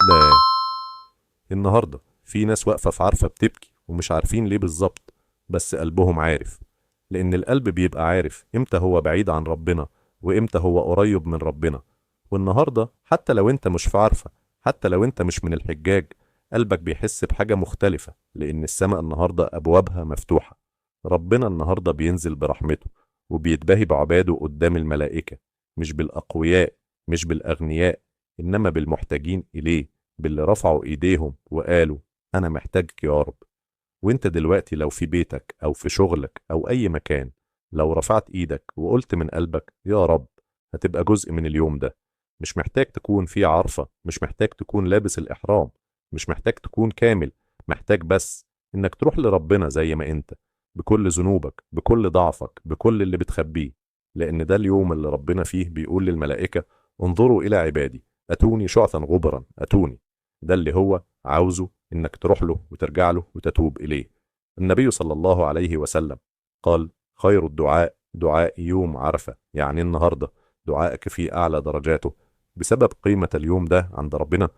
ده. النهاردة في ناس واقفة في عرفة بتبكي ومش عارفين ليه بالظبط، بس قلبهم عارف. لأن القلب بيبقى عارف إمتى هو بعيد عن ربنا وإمتى هو قريب من ربنا. والنهاردة حتى لو أنت مش في عرفة، حتى لو أنت مش من الحجاج، قلبك بيحس بحاجة مختلفة، لأن السماء النهاردة أبوابها مفتوحة. ربنا النهاردة بينزل برحمته وبيتباهي بعباده قدام الملائكة، مش بالأقوياء، مش بالأغنياء، إنما بالمحتاجين إليه، باللي رفعوا إيديهم وقالوا أنا محتاجك يا رب. وانت دلوقتي لو في بيتك أو في شغلك أو أي مكان، لو رفعت إيدك وقلت من قلبك يا رب، هتبقى جزء من اليوم ده. مش محتاج تكون في عرفة، مش محتاج تكون لابس الإحرام، مش محتاج تكون كامل، محتاج بس إنك تروح لربنا زي ما انت، بكل ذنوبك، بكل ضعفك، بكل اللي بتخبيه. لأن ده اليوم اللي ربنا فيه بيقول للملائكة انظروا إلى عبادي أتوني شعثا غبرا أتوني. ده اللي هو عاوزه إنك تروح له وترجع له وتتوب إليه. النبي صلى الله عليه وسلم قال خير الدعاء دعاء يوم عرفة، يعني النهاردة دعائك في أعلى درجاته بسبب قيمة اليوم ده عند ربنا.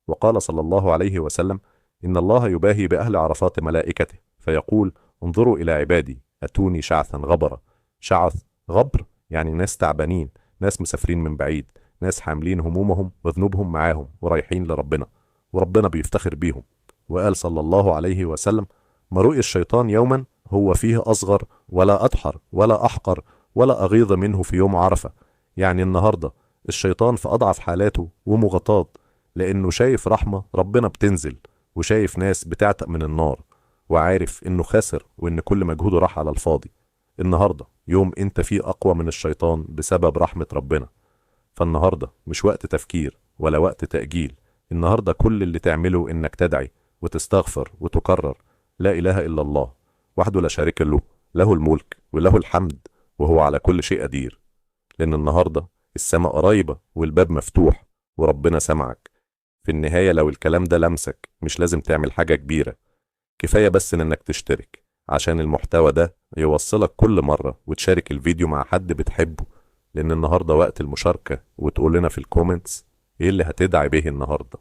وقال صلى الله عليه وسلم إن الله يباهي بأهل عرفات ملائكته فيقول انظروا إلى عبادي أتوني شعثا غبرا. شعث غبر يعني ناس تعبانين، ناس مسافرين من بعيد، ناس حاملين همومهم وذنوبهم معاهم ورايحين لربنا، وربنا بيفتخر بيهم. وقال صلى الله عليه وسلم ما رؤي الشيطان يوما هو فيه أصغر ولا أدحر ولا أحقر ولا أغيظ منه في يوم عرفة. يعني النهاردة الشيطان في أضعف حالاته ومغطاة، لأنه شايف رحمة ربنا بتنزل، وشايف ناس بتعتق من النار، وعارف إنه خاسر وإن كل مجهوده راح على الفاضي. النهاردة يوم أنت فيه أقوى من الشيطان بسبب رحمة ربنا. فالنهاردة مش وقت تفكير ولا وقت تأجيل. النهاردة كل اللي تعمله إنك تدعي وتستغفر وتكرر لا إله إلا الله وحده لا شريك له، له الملك وله الحمد وهو على كل شيء قدير. لأن النهاردة السماء قريبة والباب مفتوح وربنا سمعك. في النهاية لو الكلام ده لمسك مش لازم تعمل حاجة كبيرة، كفاية بس إنك تشترك عشان المحتوى ده يوصلك كل مرة، وتشارك الفيديو مع حد بتحبه. لأن النهاردة وقت المشاركة، وتقول لنا في الكومنتس إيه اللي هتدعي به النهاردة.